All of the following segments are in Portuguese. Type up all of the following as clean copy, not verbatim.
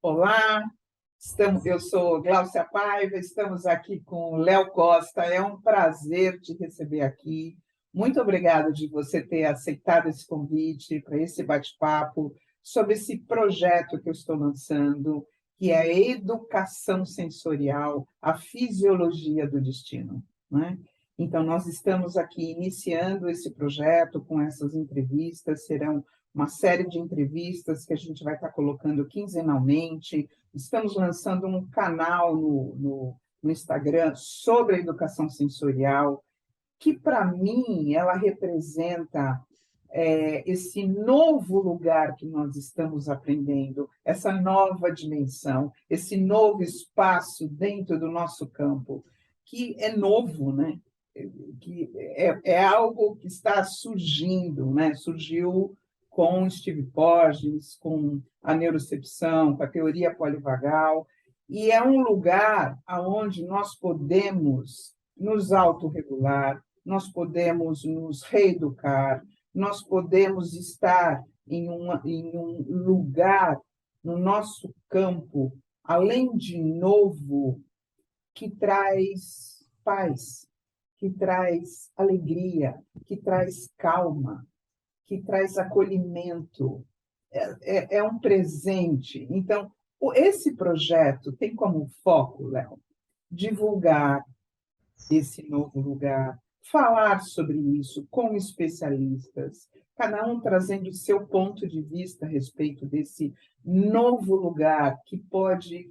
Olá, eu sou Gláucia Paiva, estamos aqui com o Léo Costa. É um prazer te receber aqui. Muito obrigada de você ter aceitado esse convite para esse bate-papo sobre esse projeto que eu estou lançando, que é a educação sensorial, a fisiologia do destino, né? Então, nós estamos aqui iniciando esse projeto com essas entrevistas, serão uma série de entrevistas que a gente vai estar colocando quinzenalmente. Estamos lançando um canal no Instagram sobre a educação sensorial, que, para mim, ela representa esse novo lugar que nós estamos aprendendo, essa nova dimensão, esse novo espaço dentro do nosso campo, que é novo, né? Que é algo que está surgindo, né? Surgiu com Steve Porges, com a neurocepção, com a teoria polivagal, e é um lugar onde nós podemos nos autorregular, nós podemos nos reeducar, nós podemos estar em um lugar no nosso campo, além de novo, que traz paz, que traz alegria, que traz calma, que traz acolhimento. É um presente. Então, esse projeto tem como foco, Léo, divulgar esse novo lugar, falar sobre isso com especialistas, cada um trazendo o seu ponto de vista a respeito desse novo lugar que pode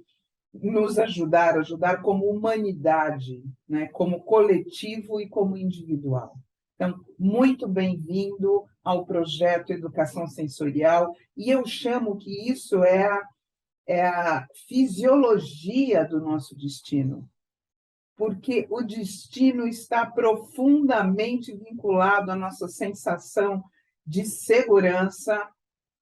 nos ajudar como humanidade, né? Como coletivo e como individual. Então, muito bem-vindo ao projeto Educação Sensorial, e eu chamo que isso é a fisiologia do nosso destino, porque o destino está profundamente vinculado à nossa sensação de segurança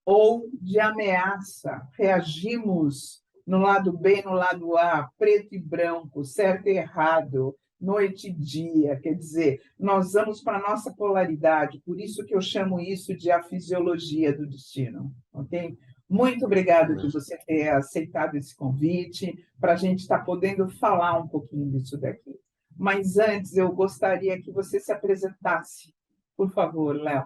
ou de ameaça. Reagimos no lado B, no lado A, preto e branco, certo e errado, noite e dia. Quer dizer, nós vamos para a nossa polaridade, por isso que eu chamo isso de a fisiologia do destino. Ok? Muito obrigada de você ter aceitado esse convite, para a gente estar podendo falar um pouquinho disso daqui. Mas antes, eu gostaria que você se apresentasse. Por favor, Léo.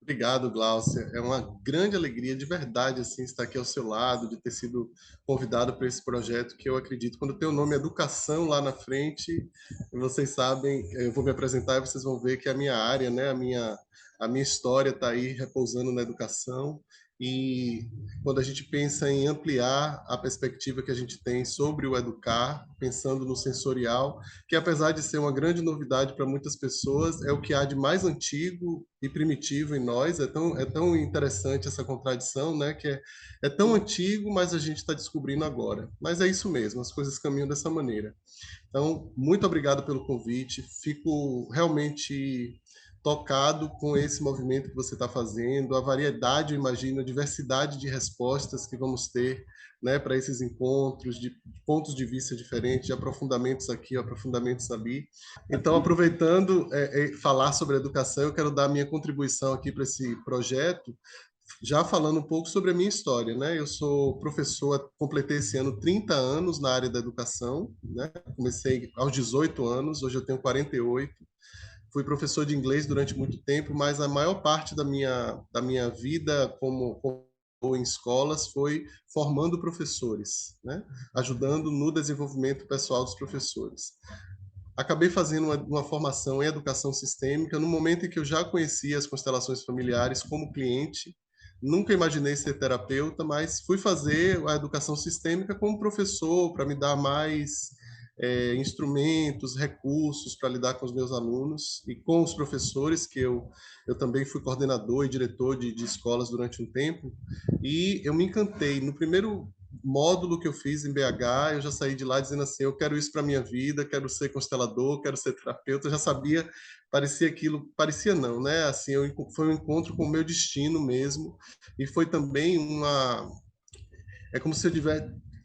Obrigado, Gláucia. É uma grande alegria, de verdade, assim, estar aqui ao seu lado, de ter sido convidado para esse projeto que eu acredito. Quando tem o nome Educação lá na frente, vocês sabem, eu vou me apresentar e vocês vão ver que a minha área, né, a minha história está aí repousando na educação. E quando a gente pensa em ampliar a perspectiva que a gente tem sobre o educar, pensando no sensorial, que apesar de ser uma grande novidade para muitas pessoas, é o que há de mais antigo e primitivo em nós. É tão interessante essa contradição, né? Que é tão antigo, mas a gente está descobrindo agora. Mas é isso mesmo, as coisas caminham dessa maneira. Então, muito obrigado pelo convite. Fico realmente tocado com esse movimento que você está fazendo, a variedade, eu imagino, a diversidade de respostas que vamos ter, né, para esses encontros, de pontos de vista diferentes, de aprofundamentos aqui, aprofundamentos ali. Então, aproveitando falar sobre educação, eu quero dar a minha contribuição aqui para esse projeto, já falando um pouco sobre a minha história, né? Eu sou professor, completei esse ano 30 anos na área da educação, né? Comecei aos 18 anos, hoje eu tenho 48. Fui professor de inglês durante muito tempo, mas a maior parte da minha vida como em escolas foi formando professores, né? Ajudando no desenvolvimento pessoal dos professores. Acabei fazendo uma formação em educação sistêmica no momento em que eu já conhecia as constelações familiares como cliente. Nunca imaginei ser terapeuta, mas fui fazer a educação sistêmica como professor para me dar mais instrumentos, recursos para lidar com os meus alunos e com os professores, que eu também fui coordenador e diretor de escolas durante um tempo. E eu me encantei. No primeiro módulo que eu fiz em BH, eu já saí de lá dizendo assim, eu quero isso para minha vida, quero ser constelador, quero ser terapeuta, eu já sabia, parecia aquilo, parecia não, né? Assim, foi um encontro com o meu destino mesmo, e foi também é como se eu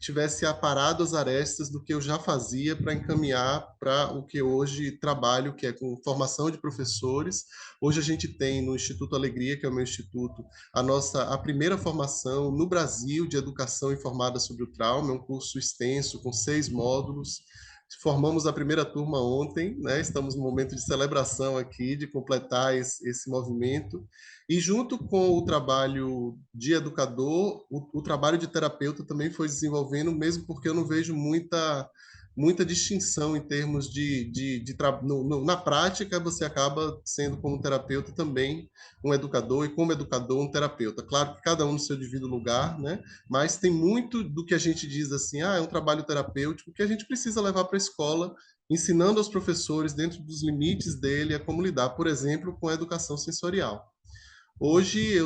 tivesse aparado as arestas do que eu já fazia para encaminhar para o que hoje trabalho, que é com formação de professores. Hoje a gente tem no Instituto Alegria, que é o meu instituto, a primeira formação no Brasil de educação informada sobre o trauma, é um curso extenso com 6 módulos. Formamos a primeira turma ontem, né? Estamos no momento de celebração aqui, de completar esse movimento. E junto com o trabalho de educador, o trabalho de terapeuta também foi desenvolvendo, mesmo porque eu não vejo muita distinção em termos na prática, você acaba sendo como terapeuta também um educador, e como educador um terapeuta. Claro que cada um no seu devido lugar, né? Mas tem muito do que a gente diz assim, é um trabalho terapêutico que a gente precisa levar para a escola, ensinando aos professores, dentro dos limites dele, a como lidar, por exemplo, com a educação sensorial. Hoje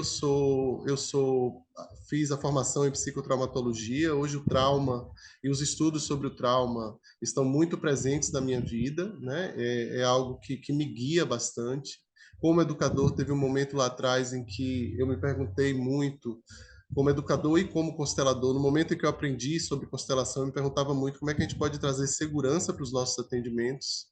fiz a formação em psicotraumatologia. Hoje o trauma e os estudos sobre o trauma estão muito presentes na minha vida, né? É algo que me guia bastante. Como educador, teve um momento lá atrás em que eu me perguntei muito, como educador e como constelador, no momento em que eu aprendi sobre constelação, eu me perguntava muito como é que a gente pode trazer segurança para os nossos atendimentos,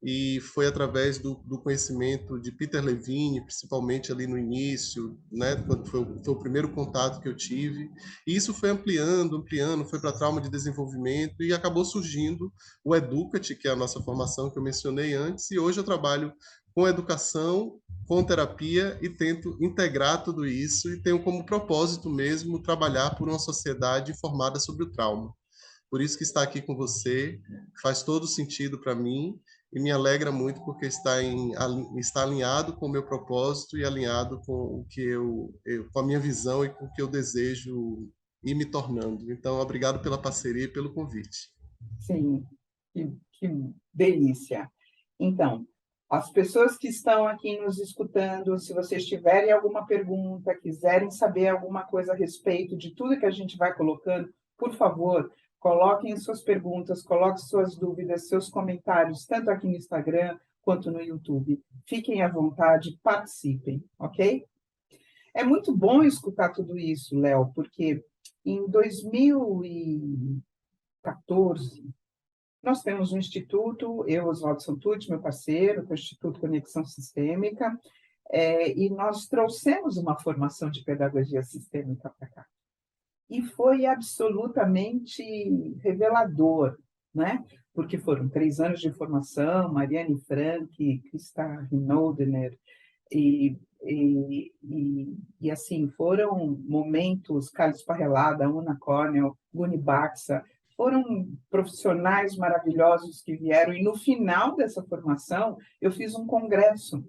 e foi através do conhecimento de Peter Levine, principalmente ali no início, né, quando foi o primeiro contato que eu tive, e isso foi ampliando, foi para trauma de desenvolvimento, e acabou surgindo o Educate, que é a nossa formação que eu mencionei antes, e hoje eu trabalho com educação, com terapia, e tento integrar tudo isso, e tenho como propósito mesmo trabalhar por uma sociedade informada sobre o trauma. Por isso que estar aqui com você faz todo sentido para mim, e me alegra muito porque está alinhado com o meu propósito e alinhado com o que com a minha visão e com o que eu desejo ir me tornando. Então, obrigado pela parceria e pelo convite. Sim, que delícia. Então, as pessoas que estão aqui nos escutando, se vocês tiverem alguma pergunta, quiserem saber alguma coisa a respeito de tudo que a gente vai colocando, por favor, coloquem suas perguntas, coloquem suas dúvidas, seus comentários, tanto aqui no Instagram quanto no YouTube. Fiquem à vontade, participem, ok? É muito bom escutar tudo isso, Léo, porque em 2014, nós temos um instituto, eu, Oswaldo Santucci, meu parceiro, que é o Instituto Conexão Sistêmica, e nós trouxemos uma formação de pedagogia sistêmica para cá. E foi absolutamente revelador, né? Porque foram 3 anos de formação, Mariane Frank, Krista Rinoldener, e assim, foram momentos, Carlos Parrelada, Una Cornell, Guni Baxa, foram profissionais maravilhosos que vieram, e no final dessa formação, eu fiz um congresso,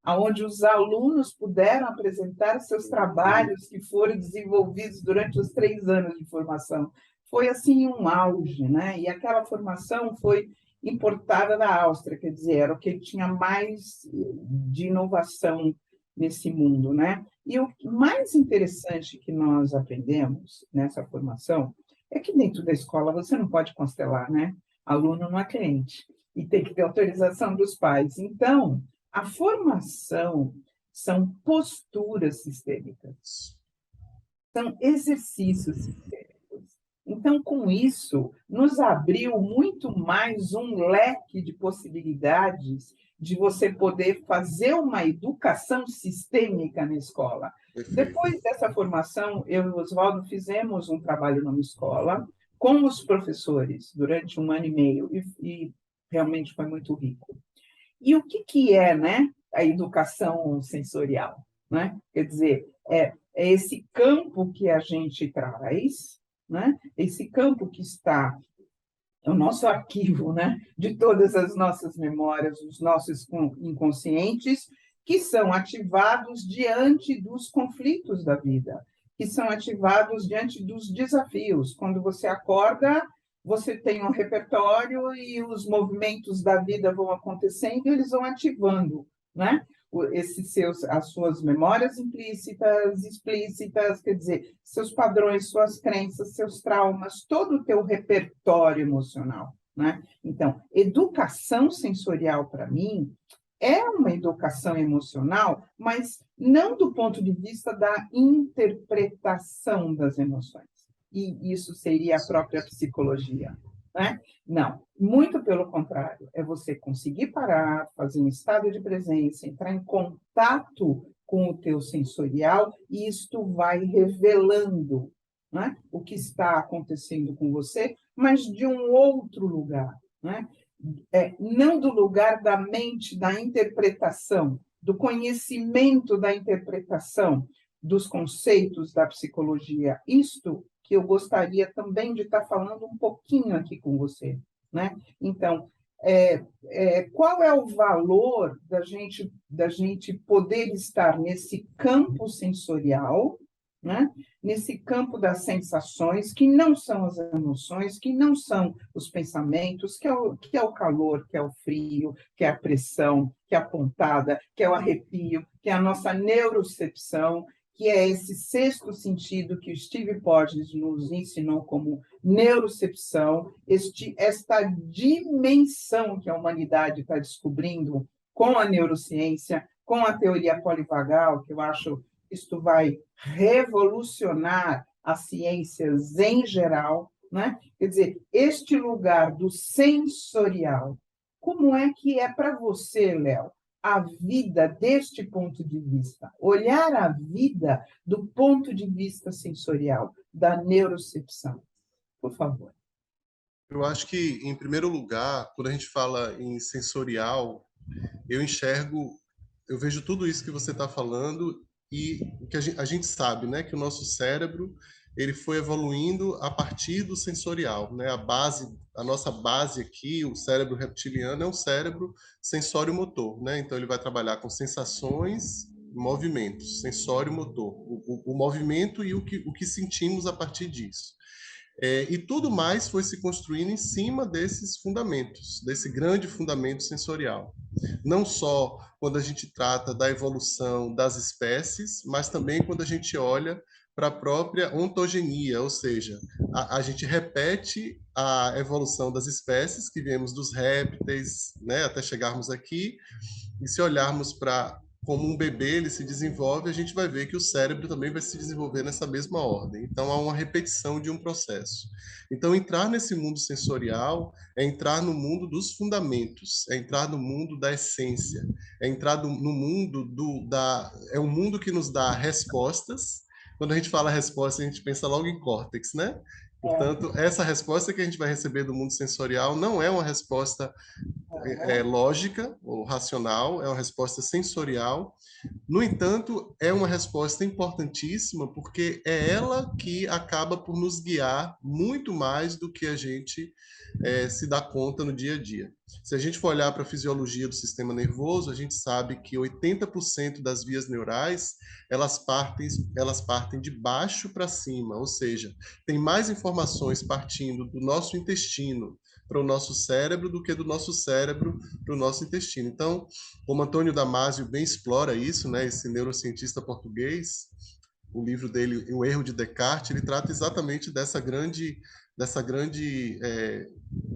onde os alunos puderam apresentar seus trabalhos que foram desenvolvidos durante os 3 anos de formação. Foi, assim, um auge, né? E aquela formação foi importada da Áustria, quer dizer, era o que tinha mais de inovação nesse mundo, né? E o mais interessante que nós aprendemos nessa formação é que dentro da escola você não pode constelar, né? Aluno não é cliente, e tem que ter autorização dos pais. Então, a formação são posturas sistêmicas, são exercícios sistêmicos. Então, com isso, nos abriu muito mais um leque de possibilidades de você poder fazer uma educação sistêmica na escola. Perfeito. Depois dessa formação, eu e o Oswaldo fizemos um trabalho numa escola com os professores durante 1 ano e meio, e realmente foi muito rico. E o que é, né, a educação sensorial? Né? Quer dizer, é esse campo que a gente traz, né? Esse campo que está o nosso arquivo, né, de todas as nossas memórias, os nossos inconscientes, que são ativados diante dos conflitos da vida, que são ativados diante dos desafios. Quando você acorda, você tem um repertório e os movimentos da vida vão acontecendo e eles vão ativando, né? As suas memórias implícitas, explícitas, quer dizer, seus padrões, suas crenças, seus traumas, todo o teu repertório emocional, né? Então, educação sensorial, para mim, é uma educação emocional, mas não do ponto de vista da interpretação das emoções. e isso seria a própria psicologia, né? Não, muito pelo contrário, é você conseguir parar, fazer um estado de presença, entrar em contato com o teu sensorial, e isto vai revelando, né, o que está acontecendo com você, mas de um outro lugar, né? Não do lugar da mente, da interpretação, do conhecimento da interpretação dos conceitos da psicologia. Isto que eu gostaria também de estar falando um pouquinho aqui com você, né? Então, qual é o valor da gente poder estar nesse campo sensorial, né? Nesse campo das sensações, que não são as emoções, que não são os pensamentos, que é o calor, que é o frio, que é a pressão, que é a pontada, que é o arrepio, que é a nossa neurocepção, que é esse sexto sentido que o Steve Porges nos ensinou como neurocepção, esta dimensão que a humanidade está descobrindo com a neurociência, com a teoria polivagal, que eu acho que isto vai revolucionar as ciências em geral, né? Quer dizer, este lugar do sensorial, como é que é para você, Léo, a vida deste ponto de vista? Olhar a vida do ponto de vista sensorial, da neurocepção. Por favor. Eu acho que, em primeiro lugar, quando a gente fala em sensorial, eu enxergo, eu vejo tudo isso que você está falando e que a gente sabe, né, que o nosso cérebro ele foi evoluindo a partir do sensorial, né? A nossa base aqui, o cérebro reptiliano é um cérebro sensório-motor, né? Então ele vai trabalhar com sensações, movimentos, sensório-motor, o movimento e o que sentimos a partir disso. E tudo mais foi se construindo em cima desses fundamentos, desse grande fundamento sensorial. Não só quando a gente trata da evolução das espécies, mas também quando a gente olha para a própria ontogenia, ou seja, a gente repete a evolução das espécies que viemos dos répteis, né, até chegarmos aqui, e se olharmos para como um bebê ele se desenvolve, a gente vai ver que o cérebro também vai se desenvolver nessa mesma ordem. Então, há uma repetição de um processo. Então, entrar nesse mundo sensorial é entrar no mundo dos fundamentos, é entrar no mundo da essência, é entrar no mundo é um mundo que nos dá respostas. Quando a gente fala resposta, a gente pensa logo em córtex, né? Portanto, essa resposta que a gente vai receber do mundo sensorial não é uma resposta lógica ou racional, é uma resposta sensorial. No entanto, é uma resposta importantíssima porque é ela que acaba por nos guiar muito mais do que a gente se dá conta no dia a dia. Se a gente for olhar para a fisiologia do sistema nervoso, a gente sabe que 80% das vias neurais elas partem de baixo para cima, ou seja, tem mais informações partindo do nosso intestino para o nosso cérebro do que do nosso cérebro para o nosso intestino. Então, como Antônio Damasio bem explora isso, né, esse neurocientista português, o livro dele, O Erro de Descartes, ele trata exatamente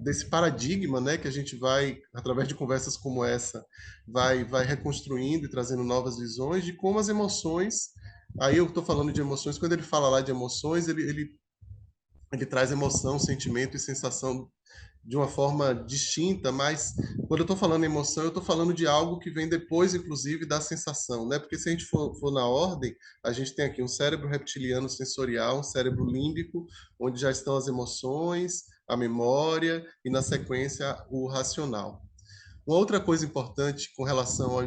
desse paradigma, né, que a gente vai, através de conversas como essa, vai reconstruindo e trazendo novas visões de como as emoções. Aí eu estou falando de emoções, quando ele fala lá de emoções, ele traz emoção, sentimento e sensação de uma forma distinta, mas quando eu estou falando emoção, eu estou falando de algo que vem depois, inclusive, da sensação, né? Porque se a gente for na ordem, a gente tem aqui um cérebro reptiliano sensorial, um cérebro límbico, onde já estão as emoções, a memória e, na sequência, o racional. Uma outra coisa importante com relação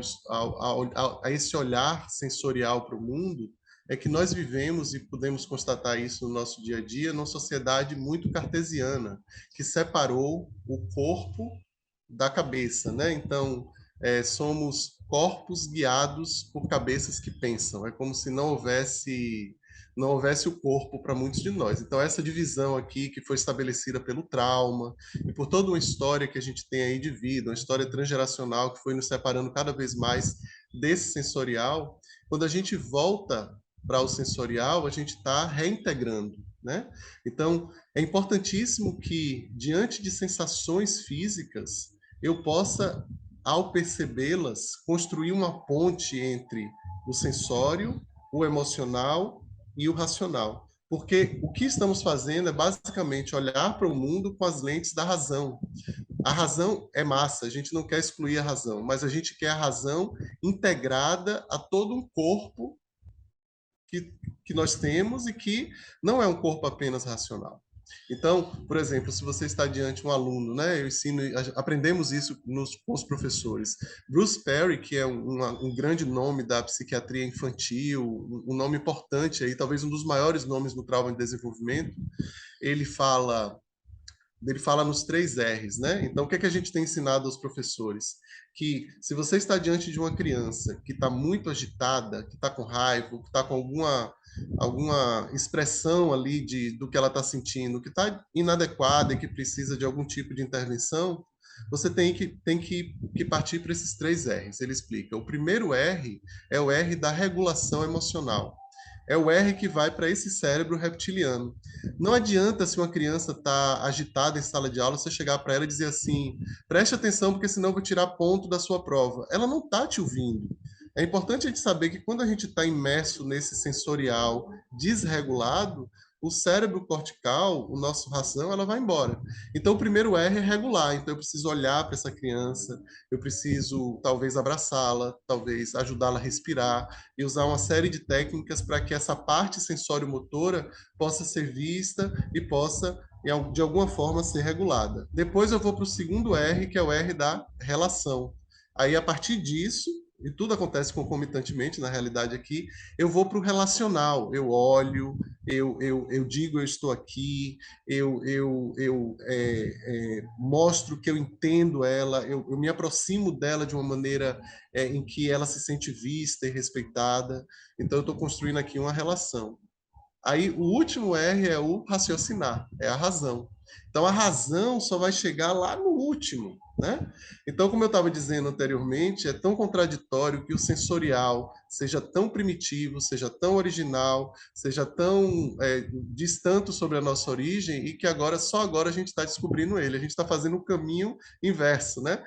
a esse olhar sensorial para o mundo é que nós vivemos, e podemos constatar isso no nosso dia a dia, numa sociedade muito cartesiana, que separou o corpo da cabeça, né? Então, somos corpos guiados por cabeças que pensam. É como se não houvesse o corpo para muitos de nós. Então, essa divisão aqui que foi estabelecida pelo trauma e por toda uma história que a gente tem aí de vida, uma história transgeracional que foi nos separando cada vez mais desse sensorial, quando a gente volta para o sensorial, a gente está reintegrando, né? Então, é importantíssimo que, diante de sensações físicas, eu possa, ao percebê-las, construir uma ponte entre o sensório, o emocional e o racional. Porque o que estamos fazendo é basicamente olhar para o mundo com as lentes da razão. A razão é massa, a gente não quer excluir a razão, mas a gente quer a razão integrada a todo um corpo que, que nós temos e que não é um corpo apenas racional. Então, por exemplo, se você está diante de um aluno, né, eu ensino, aprendemos isso com os professores. Bruce Perry, que é um grande nome da psiquiatria infantil, um nome importante aí, talvez um dos maiores nomes no trauma de desenvolvimento, ele fala nos 3 R's, né? Então, o que é que a gente tem ensinado aos professores? Que se você está diante de uma criança que está muito agitada, que está com raiva, que está com alguma expressão ali do que ela está sentindo, que está inadequada e que precisa de algum tipo de intervenção, você tem que partir para esses 3 R's. Ele explica. O primeiro R é o R da regulação emocional. É o R que vai para esse cérebro reptiliano. Não adianta, se uma criança está agitada em sala de aula, você chegar para ela e dizer assim: preste atenção, porque senão eu vou tirar ponto da sua prova. Ela não está te ouvindo. É importante a gente saber que quando a gente está imerso nesse sensorial desregulado, o cérebro cortical, o nosso razão, ela vai embora. Então, o primeiro R é regular. Então, eu preciso olhar para essa criança, eu preciso talvez abraçá-la, talvez ajudá-la a respirar e usar uma série de técnicas para que essa parte sensório-motora possa ser vista e possa, de alguma forma, ser regulada. Depois eu vou para o segundo R, que é o R da relação. Aí, a partir disso, e tudo acontece concomitantemente na realidade aqui, eu vou para o relacional. Eu olho, eu digo eu estou aqui, eu mostro que eu entendo ela, eu me aproximo dela de uma maneira em que ela se sente vista e respeitada. Então, eu estou construindo aqui uma relação. Aí o último R é o raciocinar, é a razão. Então a razão só vai chegar lá no último, né? Então, como eu estava dizendo anteriormente, é tão contraditório que o sensorial seja tão primitivo, seja tão original, seja tão distante sobre a nossa origem e que agora só agora a gente está descobrindo ele. A gente está fazendo o caminho inverso, né?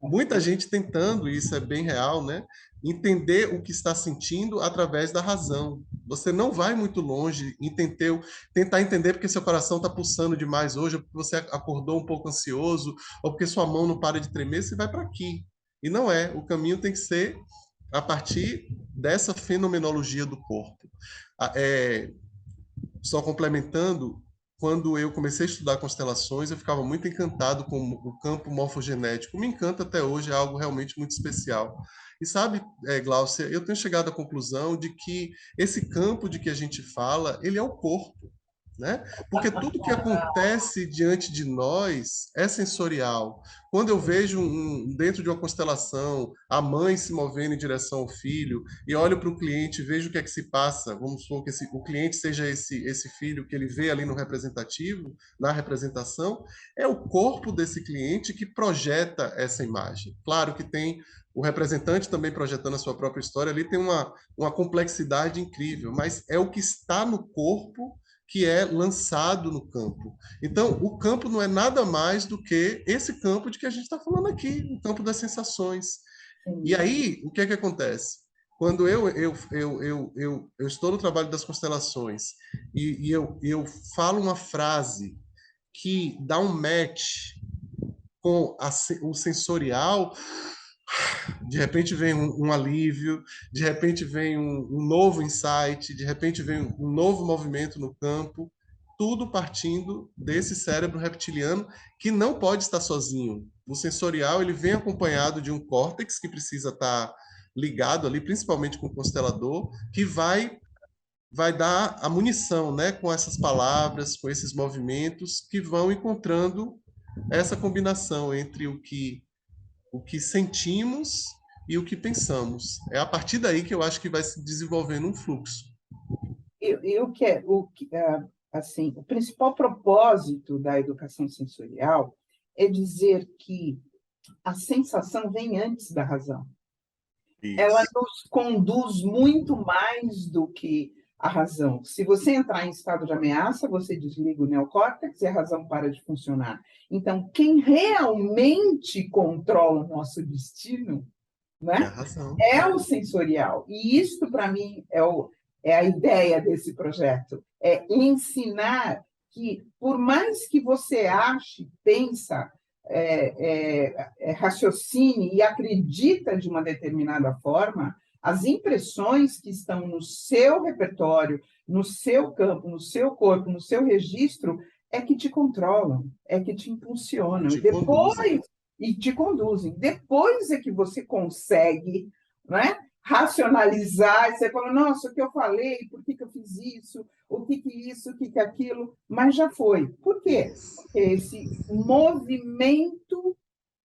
Muita gente tentando, e isso é bem real, né? Entender o que está sentindo através da razão. Você não vai muito longe em tentar entender porque seu coração está pulsando demais hoje, ou porque você acordou um pouco ansioso, ou porque sua mão não para de tremer, você vai para aqui. E não é. O caminho tem que ser a partir dessa fenomenologia do corpo. Só complementando, quando eu comecei a estudar constelações, eu ficava muito encantado com o campo morfogenético. Me encanta até hoje, é algo realmente muito especial. E sabe, Gláucia, eu tenho chegado à conclusão de que esse campo de que a gente fala, ele é o corpo, né? Porque tudo que acontece diante de nós é sensorial. Quando eu vejo dentro de uma constelação a mãe se movendo em direção ao filho e olho para o cliente e vejo o que é que se passa, vamos supor que o cliente seja esse filho que ele vê ali no representativo, na representação, é o corpo desse cliente que projeta essa imagem. Claro que tem o representante também projetando a sua própria história, ali tem uma complexidade incrível, mas é o que está no corpo que é lançado no campo. Então, o campo não é nada mais do que esse campo de que a gente está falando aqui, o campo das sensações. E aí, o que é que acontece? Quando eu estou no trabalho das constelações e eu falo uma frase que dá um match com o sensorial, de repente vem um alívio, de repente vem um novo insight, de repente vem um novo movimento no campo, tudo partindo desse cérebro reptiliano que não pode estar sozinho. O sensorial ele vem acompanhado de um córtex que precisa estar ligado ali, principalmente com o constelador, que vai dar a munição, né, com essas palavras, com esses movimentos que vão encontrando essa combinação entre o que sentimos e o que pensamos. É a partir daí que eu acho que vai se desenvolvendo um fluxo. Assim, o principal propósito da educação sensorial é dizer que a sensação vem antes da razão. Isso. Ela nos conduz muito mais do que a razão. Se você entrar em estado de ameaça, você desliga o neocórtex e a razão para de funcionar. Então, quem realmente controla o nosso destino, né, É a razão. é o sensorial. E isto, para mim, é a ideia desse projeto, é ensinar que, por mais que você ache, pensa, raciocine e acredita de uma determinada forma, as impressões que estão no seu repertório, no seu campo, no seu corpo, no seu registro, é que te controlam, é que te impulsionam. Te conduzem. E te conduzem. Depois é que você consegue, não é, racionalizar, e você fala, nossa, o que eu falei, por que eu fiz isso, o que isso, o que aquilo, mas já foi. Por quê? Porque esse movimento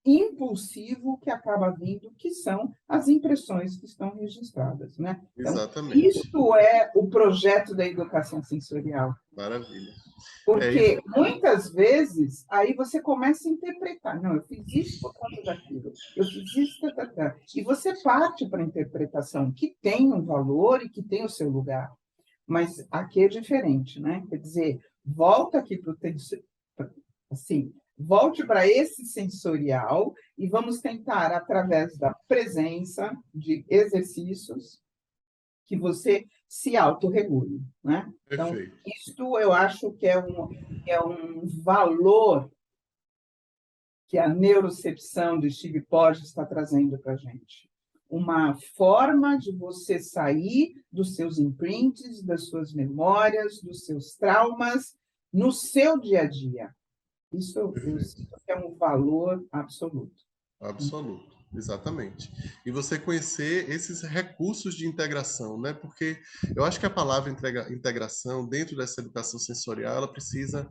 impulsivo que acaba vindo, que são as impressões que estão registradas, né? Então, Exatamente. isso é o projeto da educação sensorial. Maravilha. Porque muitas vezes aí você começa a interpretar. Não, eu fiz isso por conta daquilo, eu fiz isso, e você parte para a interpretação, que tem um valor e que tem o seu lugar. Mas aqui é diferente, né? Quer dizer, volta aqui para o assim, volte para esse sensorial e vamos tentar, através da presença de exercícios, que você se autorregule, né? Então, isto eu acho que é um valor que a neurocepção do Steve Porges está trazendo para a gente. Uma forma de você sair dos seus imprints, das suas memórias, dos seus traumas, no seu dia a dia. Isso eu sinto que é um valor absoluto. Absoluto, exatamente. E você conhecer esses recursos de integração, né? Porque eu acho que a palavra integração, dentro dessa educação sensorial, ela precisa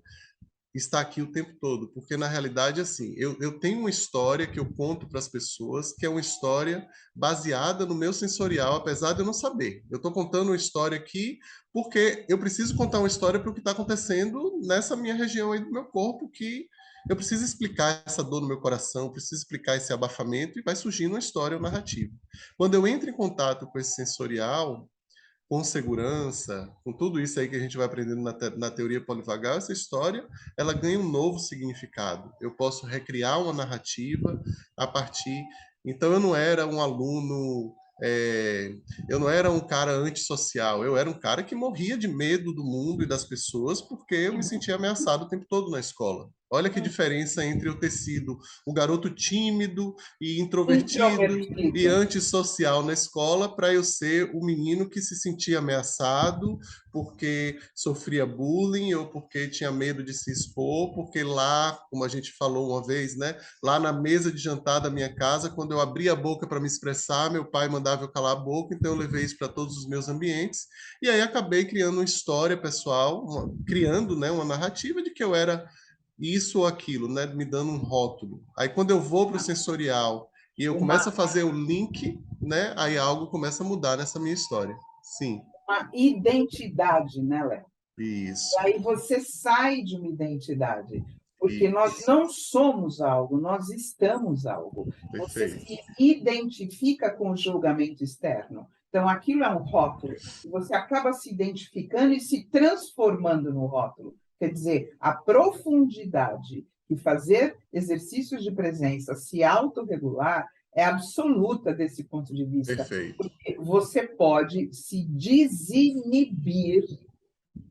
estar aqui o tempo todo, porque na realidade, assim, eu tenho uma história que eu conto para as pessoas, que é uma história baseada no meu sensorial, apesar de eu não saber. Eu estou contando uma história aqui porque eu preciso contar uma história para o que está acontecendo nessa minha região aí do meu corpo, que eu preciso explicar essa dor no meu coração, preciso explicar esse abafamento, e vai surgindo uma história, uma narrativa. Quando eu entro em contato com esse sensorial, com segurança, com tudo isso aí que a gente vai aprendendo na teoria polivagal, essa história ela ganha um novo significado. Eu posso recriar uma narrativa a partir. Então eu não era um aluno, eu não era um cara antissocial, eu era um cara que morria de medo do mundo e das pessoas porque eu me sentia ameaçado o tempo todo na escola. Olha que diferença entre eu ter sido o garoto tímido e introvertido e antissocial na escola para eu ser o menino que se sentia ameaçado porque sofria bullying ou porque tinha medo de se expor, porque lá, como a gente falou uma vez, né, lá na mesa de jantar da minha casa, quando eu abria a boca para me expressar, meu pai mandava eu calar a boca, então eu levei isso para todos os meus ambientes, e aí acabei criando uma história pessoal, criando, né, uma narrativa de que eu era isso ou aquilo, né, me dando um rótulo. Aí quando eu vou para o sensorial e eu começo a fazer o link, né, aí algo começa a mudar nessa minha história. Sim. Uma identidade, né, Léo? Isso. E aí você sai de uma identidade, porque Isso. nós não somos algo, nós estamos algo. Perfeito. Você se identifica com o julgamento externo. Então, aquilo é um rótulo. E você acaba se identificando e se transformando no rótulo. Quer dizer, a profundidade e fazer exercícios de presença, se autorregular, é absoluta desse ponto de vista. Perfeito. Porque você pode se desinibir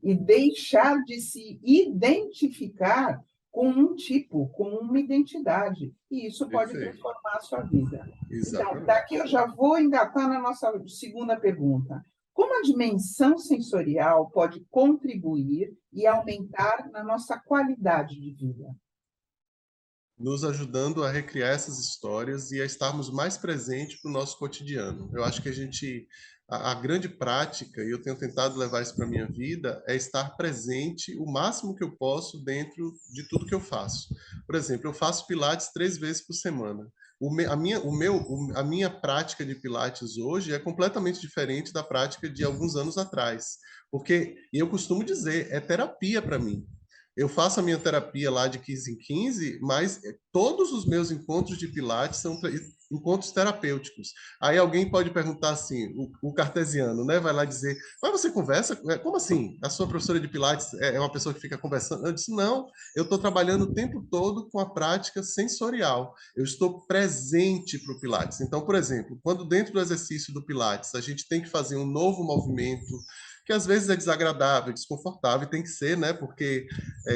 e deixar de se identificar com um tipo, com uma identidade. E isso pode transformar a sua vida. Exatamente. Então, daqui eu já vou engatar na nossa segunda pergunta. Como a dimensão sensorial pode contribuir e aumentar na nossa qualidade de vida? Nos ajudando a recriar essas histórias e a estarmos mais presentes para o nosso cotidiano. Eu acho que a grande prática, e eu tenho tentado levar isso para a minha vida, é estar presente o máximo que eu posso dentro de tudo que eu faço. Por exemplo, eu faço pilates 3 vezes por semana. A minha prática de pilates hoje é completamente diferente da prática de alguns anos atrás. Porque, e eu costumo dizer, é terapia para mim. Eu faço a minha terapia lá de 15 em 15, mas todos os meus encontros de pilates encontros terapêuticos. Aí alguém pode perguntar assim, o cartesiano, né, vai lá dizer, mas você conversa? Como assim? A sua professora de Pilates é uma pessoa que fica conversando? Eu disse, não, eu estou trabalhando o tempo todo com a prática sensorial. Eu estou presente para o Pilates. Então, por exemplo, quando dentro do exercício do Pilates a gente tem que fazer um novo movimento, que às vezes é desagradável, desconfortável, e tem que ser, né? Porque,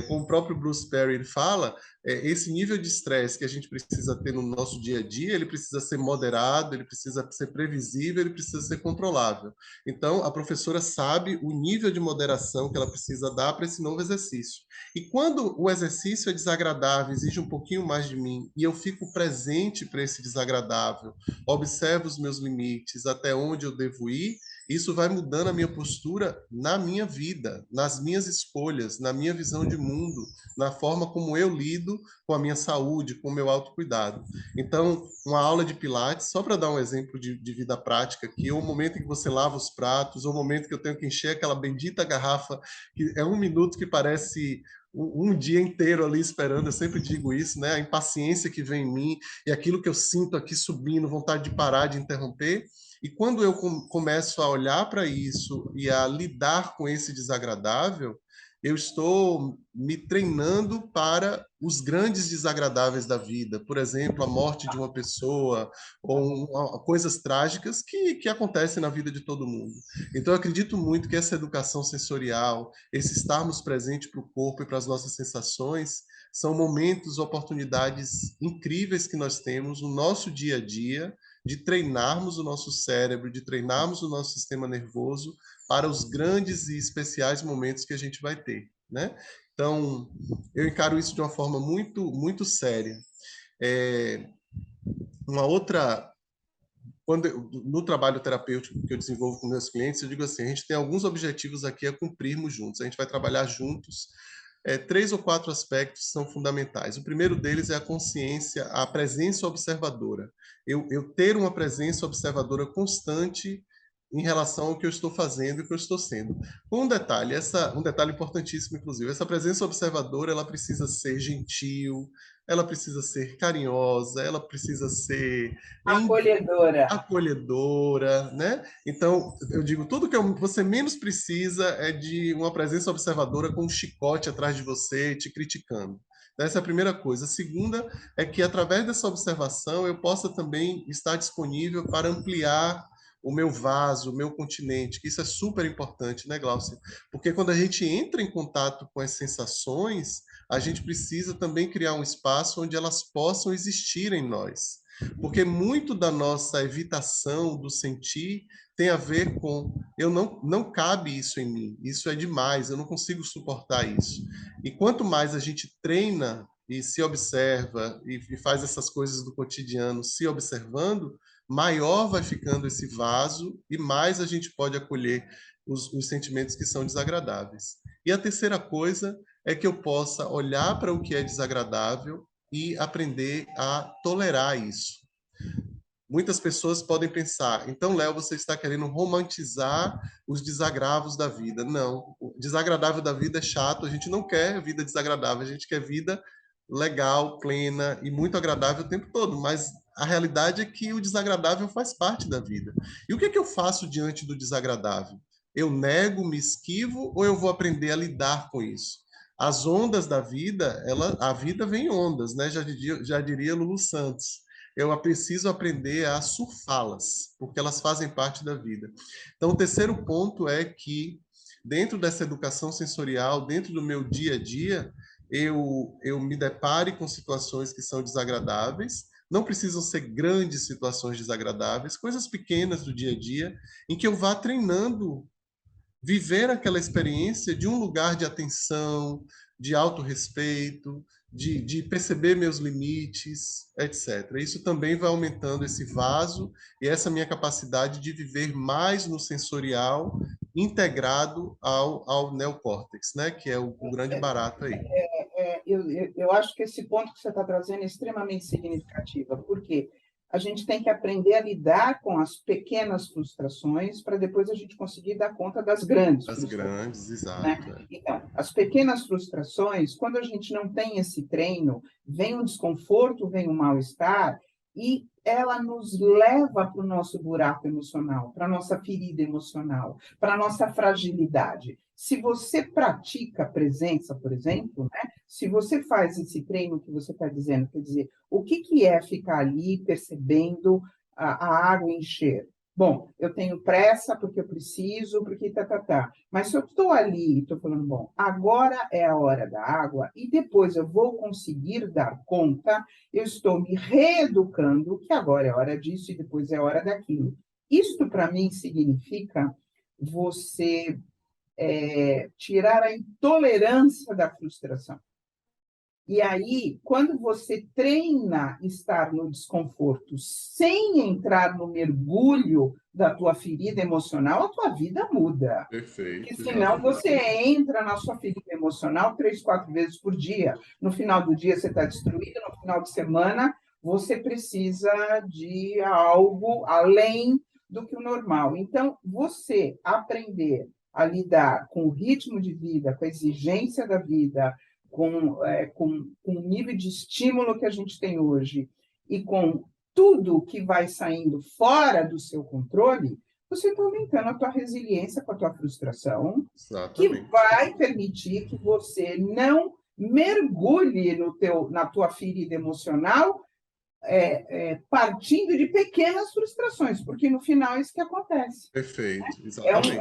como o próprio Bruce Perry ele fala, esse nível de estresse que a gente precisa ter no nosso dia a dia, ele precisa ser moderado, ele precisa ser previsível, ele precisa ser controlável. Então, a professora sabe o nível de moderação que ela precisa dar para esse novo exercício. E quando o exercício é desagradável, exige um pouquinho mais de mim, e eu fico presente para esse desagradável, observo os meus limites, até onde eu devo ir, isso vai mudando a minha postura na minha vida, nas minhas escolhas, na minha visão de mundo, na forma como eu lido com a minha saúde, com o meu autocuidado. Então, uma aula de Pilates, só para dar um exemplo de vida prática aqui, é o momento em que você lava os pratos, ou o momento que eu tenho que encher aquela bendita garrafa, que é 1 minuto que parece um dia inteiro ali esperando, eu sempre digo isso, né? A impaciência que vem em mim e aquilo que eu sinto aqui subindo, vontade de parar, de interromper. E quando eu começo a olhar para isso e a lidar com esse desagradável, eu estou me treinando para os grandes desagradáveis da vida. Por exemplo, a morte de uma pessoa ou coisas trágicas que acontecem na vida de todo mundo. Então, eu acredito muito que essa educação sensorial, esse estarmos presentes para o corpo e para as nossas sensações, são momentos, oportunidades incríveis que nós temos no nosso dia a dia de treinarmos o nosso cérebro, de treinarmos o nosso sistema nervoso para os grandes e especiais momentos que a gente vai ter, né? Então, eu encaro isso de uma forma muito, muito séria. Uma outra, no trabalho terapêutico que eu desenvolvo com meus clientes, eu digo assim, a gente tem alguns objetivos aqui a cumprirmos juntos, a gente vai trabalhar juntos. 3 ou 4 aspectos são fundamentais. O primeiro deles é a consciência, a presença observadora. Eu ter uma presença observadora constante em relação ao que eu estou fazendo e o que eu estou sendo. Com um detalhe, um detalhe importantíssimo, inclusive, essa presença observadora, ela precisa ser gentil, ela precisa ser carinhosa, ela precisa ser Acolhedora. acolhedora, né? Então, eu digo, tudo que você menos precisa é de uma presença observadora com um chicote atrás de você, te criticando. Essa é a primeira coisa. A segunda é que, através dessa observação, eu possa também estar disponível para ampliar o meu vaso, o meu continente, que isso é super importante, né, Glaucia? Porque quando a gente entra em contato com as sensações, a gente precisa também criar um espaço onde elas possam existir em nós. Porque muito da nossa evitação do sentir tem a ver com eu não cabe isso em mim, isso é demais, eu não consigo suportar isso. E quanto mais a gente treina e se observa e faz essas coisas do cotidiano se observando, maior vai ficando esse vaso e mais a gente pode acolher os sentimentos que são desagradáveis. E a terceira coisa é que eu possa olhar para o que é desagradável e aprender a tolerar isso. Muitas pessoas podem pensar, então, Léo, você está querendo romantizar os desagravos da vida. Não, o desagradável da vida é chato, a gente não quer vida desagradável, a gente quer vida legal, plena e muito agradável o tempo todo, mas a realidade é que o desagradável faz parte da vida. E o que é que eu faço diante do desagradável? Eu nego, me esquivo ou eu vou aprender a lidar com isso? As ondas da vida, a vida vem em ondas, né? Já diria Lulu Santos. Eu preciso aprender a surfá-las, porque elas fazem parte da vida. Então, o terceiro ponto é que, dentro dessa educação sensorial, dentro do meu dia a dia, eu me depare com situações que são desagradáveis, não precisam ser grandes situações desagradáveis, coisas pequenas do dia a dia, em que eu vá treinando viver aquela experiência de um lugar de atenção, de autorrespeito, de perceber meus limites, etc. Isso também vai aumentando esse vaso e essa minha capacidade de viver mais no sensorial integrado ao neocórtex, né? Que é o grande barato aí. Eu acho que esse ponto que você está trazendo é extremamente significativo, porque a gente tem que aprender a lidar com as pequenas frustrações para depois a gente conseguir dar conta das grandes As frustrações. grandes, exato. Né? Então, as pequenas frustrações, quando a gente não tem esse treino, vem um desconforto, vem um mal-estar, e ela nos leva para o nosso buraco emocional, para a nossa ferida emocional, para a nossa fragilidade. Se você pratica a presença, por exemplo, né? Se você faz esse treino que você está dizendo, quer dizer, o que, que é ficar ali percebendo a água encher? Bom, eu tenho pressa porque eu preciso, porque tá. Mas se eu estou ali e estou falando, bom, agora é a hora da água e depois eu vou conseguir dar conta, eu estou me reeducando, que agora é hora disso e depois é hora daquilo. Isto, para mim, significa você tirar a intolerância da frustração. E aí, quando você treina estar no desconforto sem entrar no mergulho da tua ferida emocional, a tua vida muda. Porque Perfeito, senão exatamente. você entra na sua ferida emocional 3, 4 vezes por dia. No final do dia você está destruído, no final de semana você precisa de algo além do que o normal. Então, você aprender a lidar com o ritmo de vida, com a exigência da vida, com o nível de estímulo que a gente tem hoje e com tudo que vai saindo fora do seu controle, você está aumentando a tua resiliência com a tua frustração, que Exatamente. vai permitir que você não mergulhe na tua ferida emocional, partindo de pequenas frustrações, porque no final é isso que acontece. Perfeito, É, exatamente.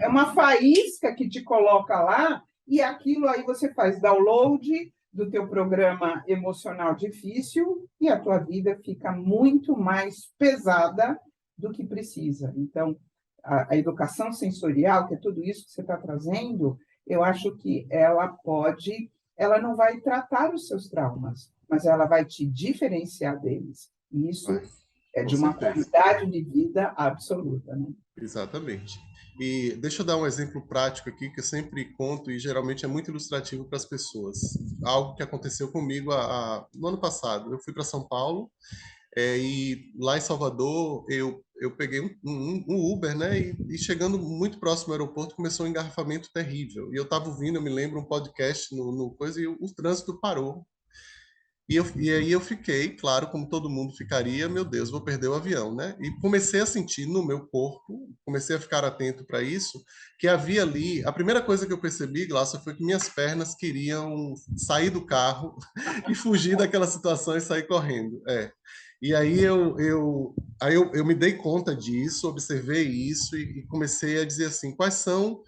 é uma faísca que te coloca lá e aquilo aí você faz download do teu programa emocional difícil e a tua vida fica muito mais pesada do que precisa. Então, a educação sensorial, que é tudo isso que você está trazendo, eu acho que ela não vai tratar os seus traumas, mas ela vai te diferenciar deles. E isso Vai, é com de uma certeza. qualidade de vida absoluta, né? Exatamente. E deixa eu dar um exemplo prático aqui que eu sempre conto e geralmente é muito ilustrativo para as pessoas. Algo que aconteceu comigo no ano passado. Eu fui para São Paulo e lá em Salvador eu peguei um Uber, né? E chegando muito próximo ao aeroporto começou um engarrafamento terrível. E eu estava ouvindo, eu me lembro, um podcast no coisa e o trânsito parou. E aí eu fiquei, claro, como todo mundo ficaria, meu Deus, vou perder o avião, né? E comecei a sentir no meu corpo, comecei a ficar atento para isso, que havia ali, a primeira coisa que eu percebi, Glaucia, foi que minhas pernas queriam sair do carro e fugir daquela situação e sair correndo. E aí eu me dei conta disso, observei isso e comecei a dizer assim, quais são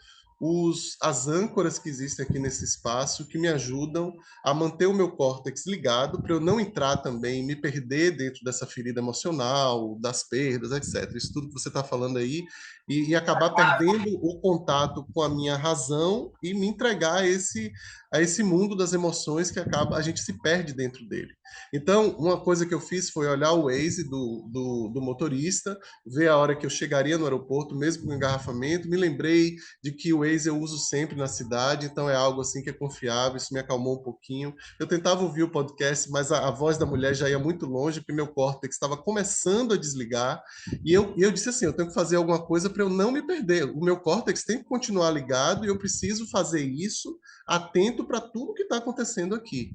as âncoras que existem aqui nesse espaço que me ajudam a manter o meu córtex ligado para eu não entrar também, me perder dentro dessa ferida emocional, das perdas, etc. Isso tudo que você está falando aí, e acabar perdendo o contato com a minha razão e me entregar a esse mundo das emoções que acaba, a gente se perde dentro dele. Então, uma coisa que eu fiz foi olhar o Waze do motorista, ver a hora que eu chegaria no aeroporto, mesmo com engarrafamento, me lembrei de que o Waze eu uso sempre na cidade, então é algo assim que é confiável, isso me acalmou um pouquinho. Eu tentava ouvir o podcast, mas a voz da mulher já ia muito longe, porque meu córtex estava começando a desligar, e eu disse assim, eu tenho que fazer alguma coisa para eu não me perder. O meu córtex tem que continuar ligado e eu preciso fazer isso atento para tudo que está acontecendo aqui,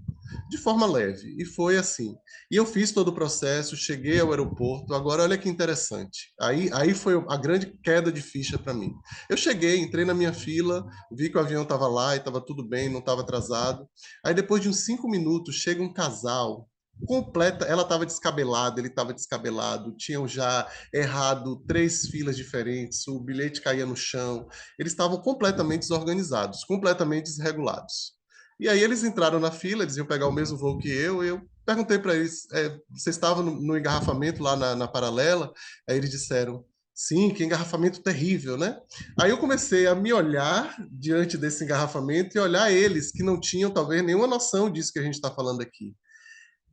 de forma leve. E foi assim. E eu fiz todo o processo, cheguei ao aeroporto. Agora, olha que interessante. Aí foi a grande queda de ficha para mim. Eu cheguei, entrei na minha fila, vi que o avião estava lá e estava tudo bem, não estava atrasado. Aí, depois de uns 5 minutos, chega um casal completa, ela estava descabelada, ele estava descabelado, tinham já errado 3 filas diferentes, o bilhete caía no chão, eles estavam completamente desorganizados, completamente desregulados. E aí eles entraram na fila, eles iam pegar o mesmo voo que eu perguntei para eles, vocês estavam no engarrafamento lá na paralela? Aí eles disseram, sim, que engarrafamento terrível, né? Aí eu comecei a me olhar diante desse engarrafamento e olhar eles que não tinham talvez nenhuma noção disso que a gente está falando aqui.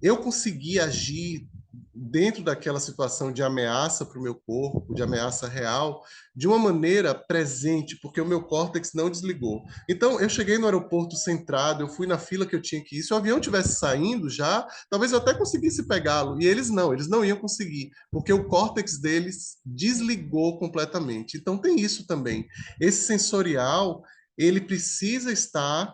Eu consegui agir dentro daquela situação de ameaça para o meu corpo, de ameaça real, de uma maneira presente, porque o meu córtex não desligou. Então, eu cheguei no aeroporto centrado, eu fui na fila que eu tinha que ir. Se o avião tivesse saindo já, talvez eu até conseguisse pegá-lo. E eles não iam conseguir, porque o córtex deles desligou completamente. Então, tem isso também. Esse sensorial, ele precisa estar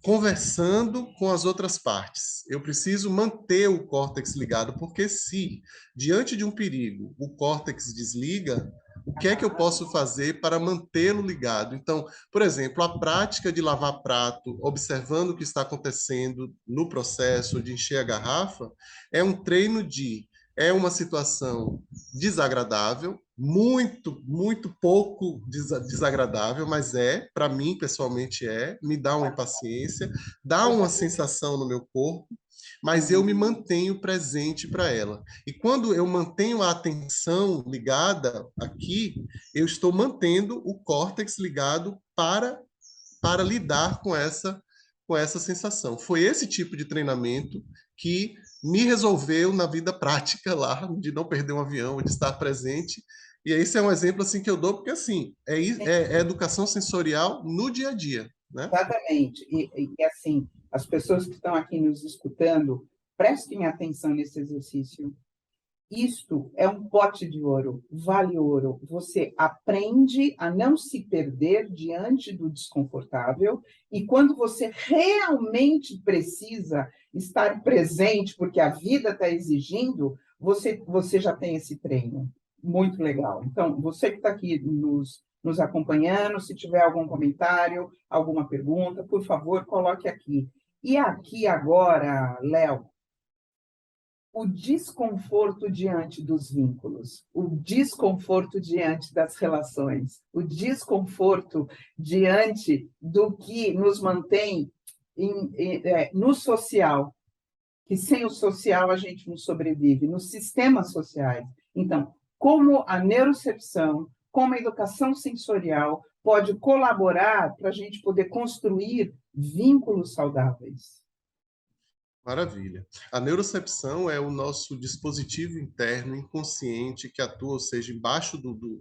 conversando com as outras partes. Eu preciso manter o córtex ligado, porque se, diante de um perigo, o córtex desliga, o que é que eu posso fazer para mantê-lo ligado? Então, por exemplo, a prática de lavar prato, observando o que está acontecendo no processo de encher a garrafa, é um treino de é uma situação desagradável, muito pouco desagradável, mas para mim pessoalmente me dá uma impaciência, dá uma sensação no meu corpo, mas eu me mantenho presente para ela. E quando eu mantenho a atenção ligada aqui, eu estou mantendo o córtex ligado para lidar com essa sensação. Foi esse tipo de treinamento que me resolveu na vida prática lá, de não perder um avião, de estar presente. E esse é um exemplo assim que eu dou, porque assim, é educação sensorial no dia a dia, né? Exatamente. Assim, as pessoas que estão aqui nos escutando, prestem atenção nesse exercício. Isto é um pote de ouro, vale ouro. Você aprende a não se perder diante do desconfortável, e quando você realmente precisa estar presente, porque a vida está exigindo, você já tem esse treino. Muito legal. Então, você que está aqui nos acompanhando, se tiver algum comentário, alguma pergunta, por favor, coloque aqui. E aqui agora, Léo, o desconforto diante dos vínculos, o desconforto diante das relações, o desconforto diante do que nos mantém no social, que sem o social a gente não sobrevive, nos sistemas sociais. Então, como a neurocepção, como a educação sensorial pode colaborar para a gente poder construir vínculos saudáveis? Maravilha. A neurocepção é o nosso dispositivo interno inconsciente que atua, ou seja,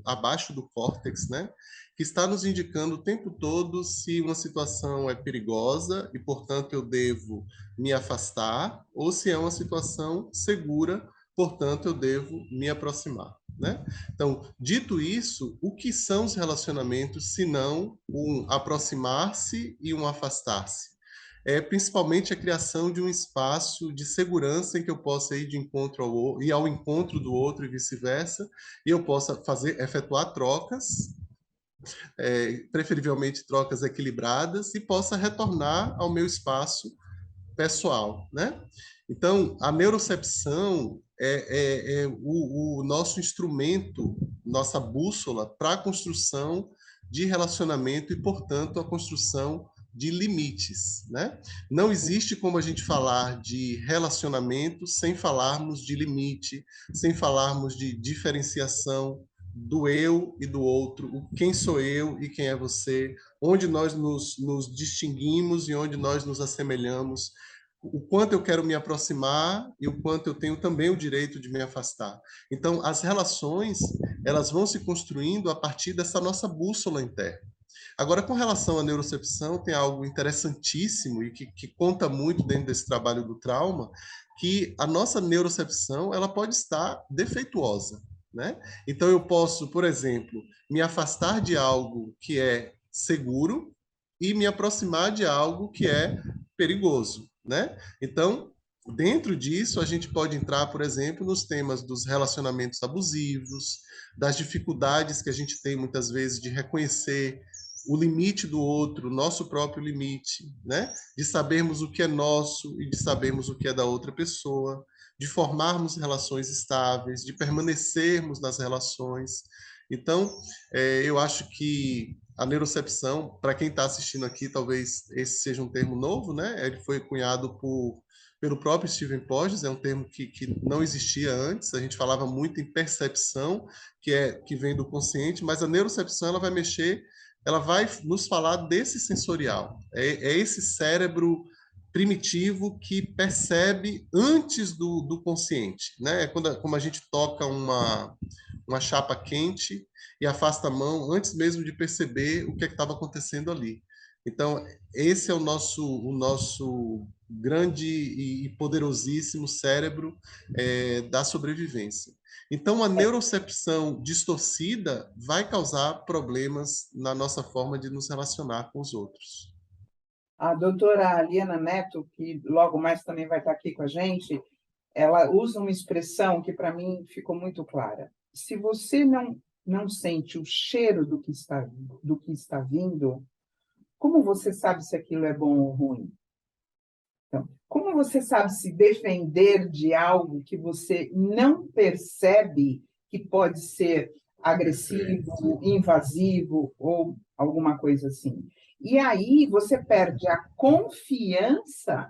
abaixo do córtex, né? Que está nos indicando o tempo todo se uma situação é perigosa e, portanto, eu devo me afastar, ou se é uma situação segura, portanto, eu devo me aproximar, né? Então, dito isso, o que são os relacionamentos se não um aproximar-se e um afastar-se? É principalmente a criação de um espaço de segurança em que eu possa ir de encontro ir ao encontro do outro e vice-versa, e eu possa efetuar trocas, preferivelmente trocas equilibradas, e possa retornar ao meu espaço pessoal, né? Então, a neurocepção é o nosso instrumento, nossa bússola para a construção de relacionamento e, portanto, a construção de limites, né? Não existe como a gente falar de relacionamento sem falarmos de limite, sem falarmos de diferenciação do eu e do outro, quem sou eu e quem é você, onde nós nos distinguimos e onde nós nos assemelhamos, o quanto eu quero me aproximar e o quanto eu tenho também o direito de me afastar. Então, as relações, elas vão se construindo a partir dessa nossa bússola interna. Agora, com relação à neurocepção, tem algo interessantíssimo e que conta muito dentro desse trabalho do trauma, que a nossa neurocepção, ela pode estar defeituosa, né? Então, eu posso, por exemplo, me afastar de algo que é seguro e me aproximar de algo que é perigoso, né? Então, dentro disso, a gente pode entrar, por exemplo, nos temas dos relacionamentos abusivos, das dificuldades que a gente tem muitas vezes de reconhecer o limite do outro, o nosso próprio limite, né? De sabermos o que é nosso e de sabermos o que é da outra pessoa, de formarmos relações estáveis, de permanecermos nas relações. Então, eu acho que a neurocepção, para quem está assistindo aqui, talvez esse seja um termo novo, né? Ele foi cunhado pelo próprio Stephen Porges, é um termo que não existia antes. A gente falava muito em percepção, que vem do consciente, mas a neurocepção ela vai mexer, ela vai nos falar desse sensorial. É esse cérebro primitivo que percebe antes do consciente, né? É como a gente toca uma chapa quente e afasta a mão antes mesmo de perceber o que estava acontecendo ali. Então, esse é o nosso grande e poderosíssimo cérebro da sobrevivência. Então, a neurocepção distorcida vai causar problemas na nossa forma de nos relacionar com os outros. A doutora Liana Neto, que logo mais também vai estar aqui com a gente, ela usa uma expressão que para mim ficou muito clara. Se você não sente o cheiro do que está vindo, como você sabe se aquilo é bom ou ruim? Então, como você sabe se defender de algo que você não percebe que pode ser agressivo, invasivo ou alguma coisa assim? E aí você perde a confiança,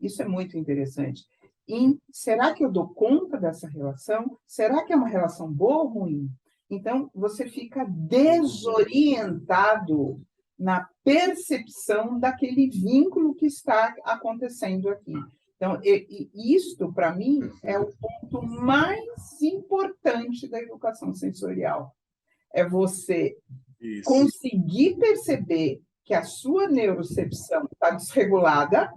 isso é muito interessante, em será que eu dou conta dessa relação? Será que é uma relação boa ou ruim? Então, você fica desorientado na percepção daquele vínculo que está acontecendo aqui. Então, isto, para mim, é o ponto mais importante da educação sensorial. É você conseguir perceber que a sua neurocepção está desregulada,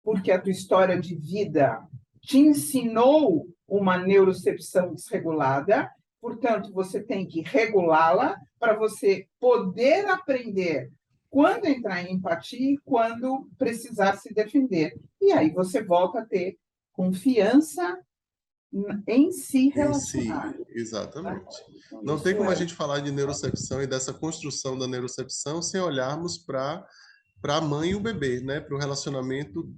porque a tua história de vida te ensinou uma neurocepção desregulada, portanto, você tem que regulá-la para você poder aprender quando entrar em empatia e quando precisar se defender. E aí você volta a ter confiança em si relacionado. Exatamente. Não tem como a gente falar de neurocepção e dessa construção da neurocepção sem olharmos para a mãe e o bebê, né? Para o relacionamento,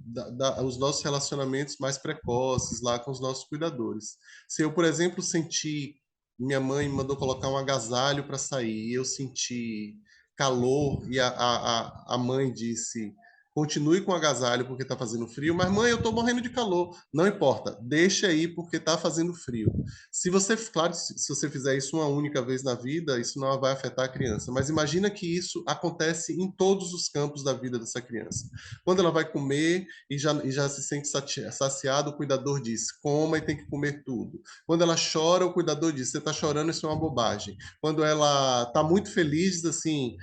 os nossos relacionamentos mais precoces lá com os nossos cuidadores. Se eu, por exemplo, senti, minha mãe mandou colocar um agasalho para sair, eu senti calor e a mãe disse: continue com o agasalho porque está fazendo frio, mas mãe, eu estou morrendo de calor. Não importa, deixa aí porque está fazendo frio. Se você, claro, se você fizer isso uma única vez na vida, isso não vai afetar a criança, mas imagina que isso acontece em todos os campos da vida dessa criança. Quando ela vai comer e já se sente saciada, o cuidador diz, coma e tem que comer tudo. Quando ela chora, o cuidador diz, você está chorando, isso é uma bobagem. Quando ela está muito feliz, diz assim,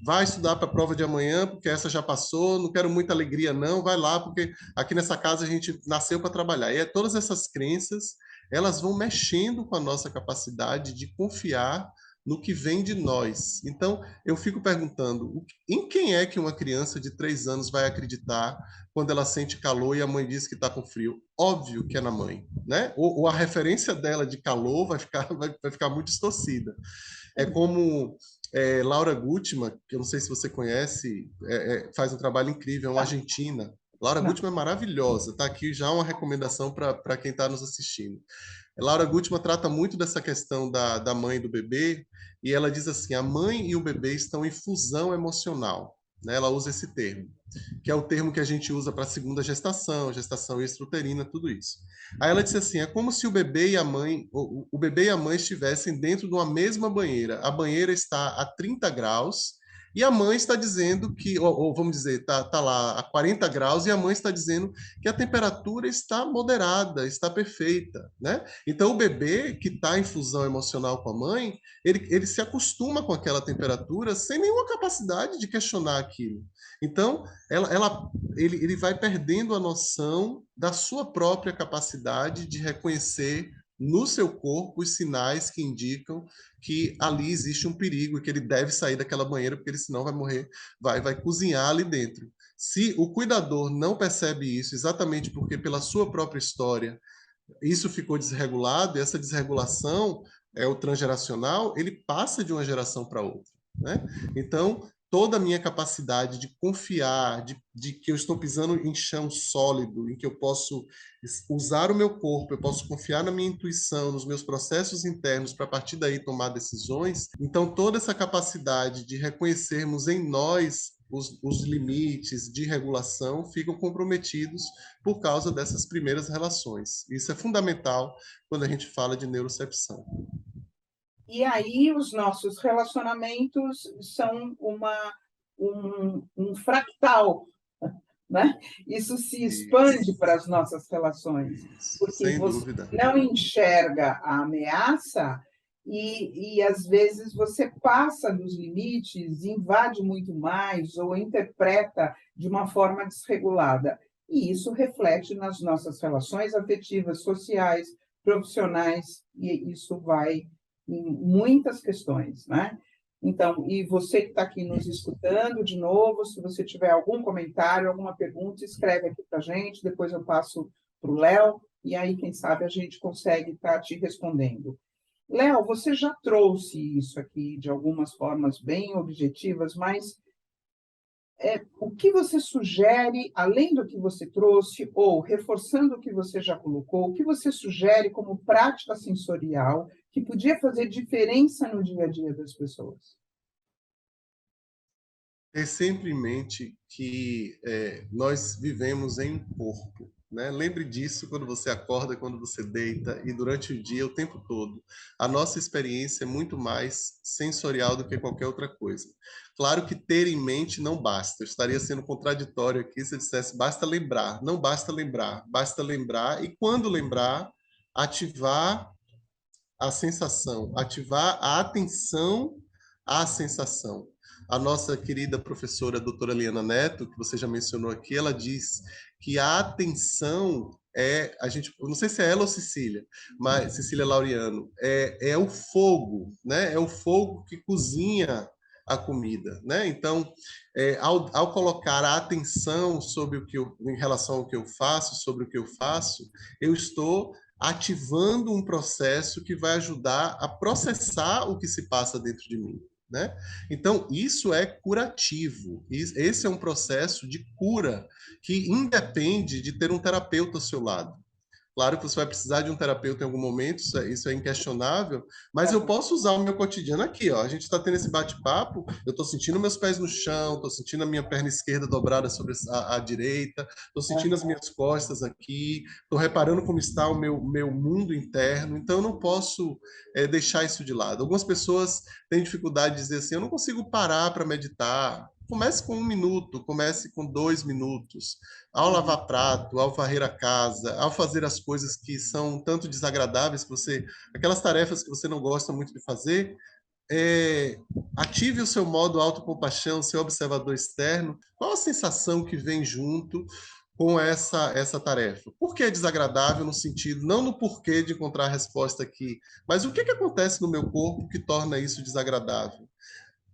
vai estudar para a prova de amanhã, porque essa já passou, não quero muita alegria não, vai lá, porque aqui nessa casa a gente nasceu para trabalhar. E todas essas crenças, elas vão mexendo com a nossa capacidade de confiar no que vem de nós. Então, eu fico perguntando, em quem é que uma criança de 3 anos vai acreditar quando ela sente calor e a mãe diz que está com frio? Óbvio que é na mãe, né? Ou a referência dela de calor vai ficar muito distorcida. É como Laura Gutman, que eu não sei se você conhece, faz um trabalho incrível, é uma argentina. Laura Gutman é maravilhosa, está aqui já uma recomendação para quem está nos assistindo. Laura Gutman trata muito dessa questão da mãe e do bebê, e ela diz assim, a mãe e o bebê estão em fusão emocional, né? Ela usa esse termo, que é o termo que a gente usa para a segunda gestação extrauterina, tudo isso. Aí ela disse assim, é como se o bebê e a mãe, o bebê e a mãe estivessem dentro de uma mesma banheira. A banheira está a 30 graus e a mãe está dizendo que, ou vamos dizer, tá lá a 40 graus e a mãe está dizendo que a temperatura está moderada, está perfeita, né? Então o bebê que está em fusão emocional com a mãe, ele se acostuma com aquela temperatura sem nenhuma capacidade de questionar aquilo. Então, ele vai perdendo a noção da sua própria capacidade de reconhecer no seu corpo os sinais que indicam que ali existe um perigo e que ele deve sair daquela banheira, porque ele senão vai morrer, vai cozinhar ali dentro. Se o cuidador não percebe isso, exatamente porque pela sua própria história isso ficou desregulado, e essa desregulação o transgeracional, ele passa de uma geração para outra, né? Então, toda a minha capacidade de confiar, de que eu estou pisando em chão sólido, em que eu posso usar o meu corpo, eu posso confiar na minha intuição, nos meus processos internos, para a partir daí tomar decisões. Então, toda essa capacidade de reconhecermos em nós os limites de regulação ficam comprometidos por causa dessas primeiras relações. Isso é fundamental quando a gente fala de neurocepção. E aí os nossos relacionamentos são um fractal, né? Isso se expande para as nossas relações, porque sem você dúvida. não enxerga a ameaça e às vezes você passa dos limites, invade muito mais ou interpreta de uma forma desregulada. E isso reflete nas nossas relações afetivas, sociais, profissionais, e isso vai em muitas questões, né? Então, e você que está aqui nos escutando, de novo, se você tiver algum comentário, alguma pergunta, escreve aqui para a gente, depois eu passo para o Léo, e aí, quem sabe, a gente consegue estar te respondendo. Léo, você já trouxe isso aqui de algumas formas bem objetivas, mas o que você sugere, além do que você trouxe, ou reforçando o que você já colocou, o que você sugere como prática sensorial que podia fazer diferença no dia a dia das pessoas? Ter sempre em mente que nós vivemos em um corpo, né? Lembre disso quando você acorda, quando você deita e durante o dia, o tempo todo. A nossa experiência é muito mais sensorial do que qualquer outra coisa. Claro que ter em mente não basta. Eu estaria sendo contraditório aqui se eu dissesse basta lembrar. Não basta lembrar, basta lembrar e quando lembrar, ativar a sensação, ativar a atenção à sensação. A nossa querida professora doutora Liana Neto, que você já mencionou aqui, ela diz que a atenção a gente, não sei se é ela ou Cecília, mas Cecília Laureano, é o fogo, né? É o fogo que cozinha a comida, né? Então, ao colocar a atenção sobre em relação ao que eu faço, sobre o que eu faço, eu estou ativando um processo que vai ajudar a processar o que se passa dentro de mim, né? Então, isso é curativo. Esse é um processo de cura que independe de ter um terapeuta ao seu lado. Claro que você vai precisar de um terapeuta em algum momento, isso é inquestionável, mas eu posso usar o meu cotidiano aqui, ó. A gente está tendo esse bate-papo, eu estou sentindo meus pés no chão, estou sentindo a minha perna esquerda dobrada sobre a direita, estou sentindo as minhas costas aqui, estou reparando como está o meu mundo interno, então eu não posso deixar isso de lado. Algumas pessoas têm dificuldade de dizer assim, eu não consigo parar para meditar. Comece com 1 minuto, comece com 2 minutos ao lavar prato, ao varrer a casa, ao fazer as coisas que são um tanto desagradáveis que você, aquelas tarefas que você não gosta muito de fazer, ative o seu modo autocompaixão, seu observador externo. Qual a sensação que vem junto com essa tarefa? Por que é desagradável no sentido, não no porquê de encontrar a resposta aqui, mas o que acontece no meu corpo que torna isso desagradável?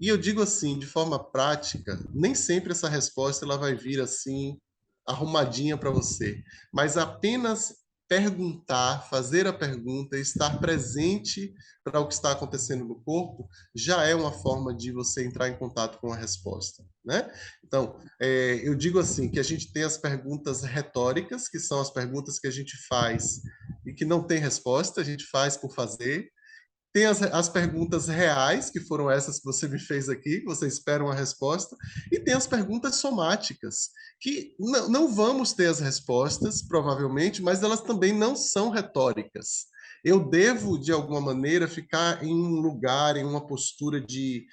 E eu digo assim, de forma prática, nem sempre essa resposta ela vai vir assim arrumadinha para você, mas apenas perguntar, fazer a pergunta, estar presente para o que está acontecendo no corpo, já é uma forma de você entrar em contato com a resposta, né? Então, eu digo assim que a gente tem as perguntas retóricas, que são as perguntas que a gente faz e que não tem resposta, a gente faz por fazer. Tem as perguntas reais, que foram essas que você me fez aqui, que você espera uma resposta, e tem as perguntas somáticas, que não vamos ter as respostas, provavelmente, mas elas também não são retóricas. Eu devo, de alguma maneira, ficar em um lugar, em uma postura de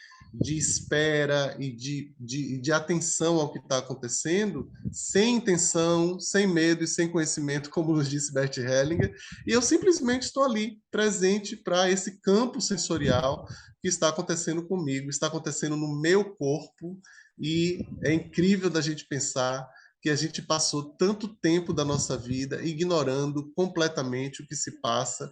espera e de atenção ao que está acontecendo, sem intenção, sem medo e sem conhecimento, como nos disse Bert Hellinger, e eu simplesmente estou ali, presente para esse campo sensorial que está acontecendo comigo, está acontecendo no meu corpo, e é incrível da gente pensar que a gente passou tanto tempo da nossa vida ignorando completamente o que se passa